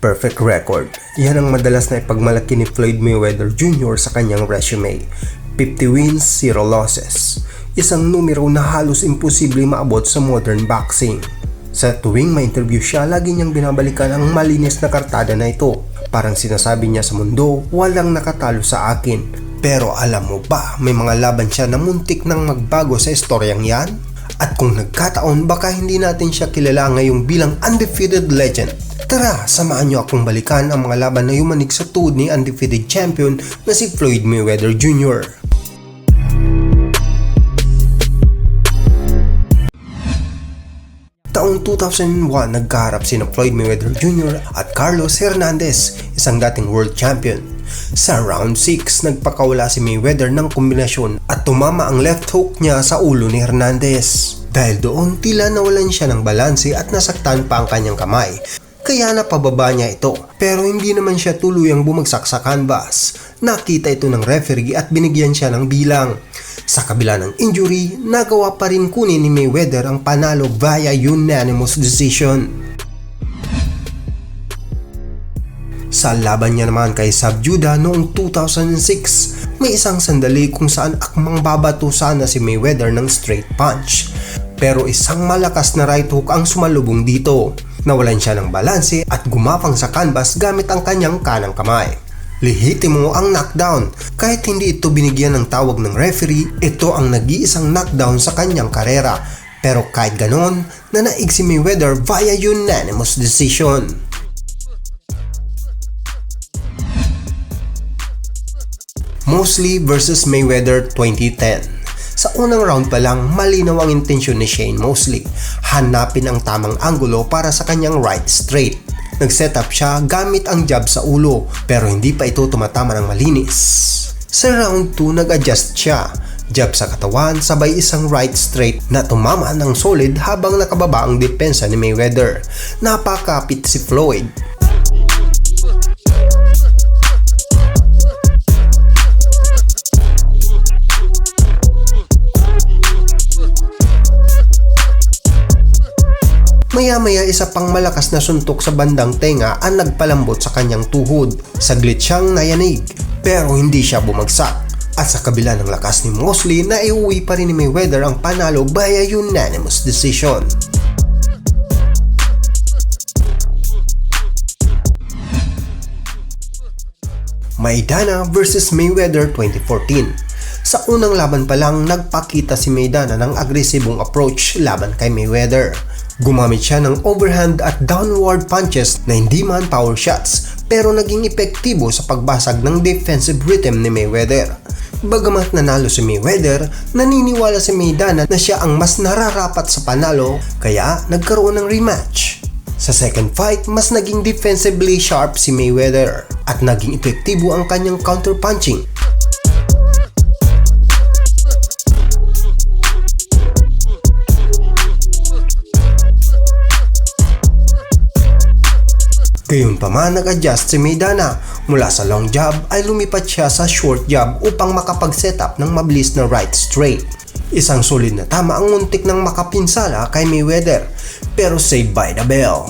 perfect record. Yan ang madalas na ipagmalaki ni Floyd Mayweather Jr. sa kanyang resume. 50 wins, 0 losses. Isang numero na halos imposible maabot sa modern boxing. Sa tuwing ma-interview siya, lagi niyang binabalikan ang malinis na kartada na ito. Parang sinasabi niya sa mundo, walang nakatalo sa akin. Pero alam mo ba, may mga laban siya na muntik nang magbago sa istoryang yan? At kung nagkataon, baka hindi natin siya kilala ngayong bilang undefeated legend. Tara, samahan niyo akong balikan ang mga laban na yumanig sa tuhod ni undefeated champion na si Floyd Mayweather Jr. Taong 2001, nagkaharap sina Floyd Mayweather Jr. at Carlos Hernandez, isang dating world champion. Sa round 6, nagpakawala si Mayweather ng kombinasyon at tumama ang left hook niya sa ulo ni Hernandez. Dahil doon, tila nawalan siya ng balanse at nasaktan pa ang kanyang kamay. Kaya napababa niya ito, pero hindi naman siya tuluyang bumagsak sa canvas. Nakita ito ng referee at binigyan siya ng bilang. Sa kabila ng injury, nagawa pa rin kunin ni Mayweather ang panalo via unanimous decision. Sa laban niya naman kay Zab Judah noong 2006, may isang sandali kung saan akmang babato sana si Mayweather ng straight punch. Pero isang malakas na right hook ang sumalubong dito. Nawalan siya ng balanse at gumapang sa canvas gamit ang kanyang kanang kamay. Lehitimo ang knockdown. Kahit hindi ito binigyan ng tawag ng referee, ito ang nag-iisang knockdown sa kanyang karera. Pero kahit ganon, nanaig si Mayweather via unanimous decision. Mosley vs Mayweather 2010. Sa unang round pa lang, malinaw ang intensyon ni Shane Mosley. Hanapin ang tamang anggulo para sa kanyang right straight. Nag-set up siya gamit ang jab sa ulo, pero hindi pa ito tumatama ng malinis. Sa round 2, nag-adjust siya. Jab sa katawan, sabay isang right straight na tumama ng solid habang nakababa ang depensa ni Mayweather. Napakapit si Floyd. Maya-maya isa pang malakas na suntok sa bandang tenga ang nagpalambot sa kanyang tuhod. Saglit siyang nayanig, pero hindi siya bumagsak. At sa kabila ng lakas ni Mosley, naiuwi pa rin ni Mayweather ang panalo via unanimous decision. Maidana vs Mayweather 2014. Sa unang laban pa lang, nagpakita si Maidana ng agresibong approach laban kay Mayweather. Gumamit siya ng overhand at downward punches na hindi man power shots, pero naging epektibo sa pagbasag ng defensive rhythm ni Mayweather. Bagamat nanalo si Mayweather, naniniwala si Maidana na siya ang mas nararapat sa panalo, kaya nagkaroon ng rematch. Sa second fight, mas naging defensively sharp si Mayweather at naging epektibo ang kanyang counter-punching. Gayunpaman, nag-adjust si Maidana. Mula sa long jab ay lumipat siya sa short jab upang makapag-setup ng mabilis na right straight. Isang solid na tama ang muntik ng makapinsala kay Mayweather, pero saved by the bell.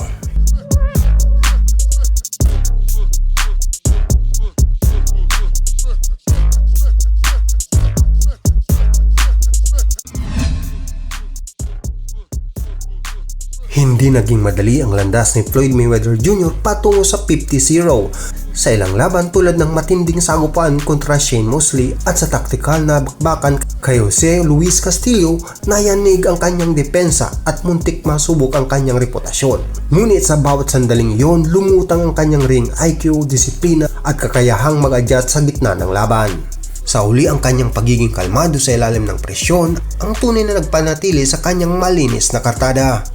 Hindi naging madali ang landas ni Floyd Mayweather Jr. patungo sa 50-0 sa ilang laban tulad ng matinding sagupaan kontra Shane Mosley at sa taktikal na bakbakan kay Jose Luis Castillo. Nayanig ang kanyang depensa at muntik masubok ang kanyang reputasyon. Ngunit sa bawat sandaling iyon, lumutang ang kanyang ring IQ, disiplina at kakayahang mag-adjust sa gitna ng laban. Sa uli, ang kanyang pagiging kalmado sa ilalim ng presyon ang tunay na nagpanatili sa kanyang malinis na kartada.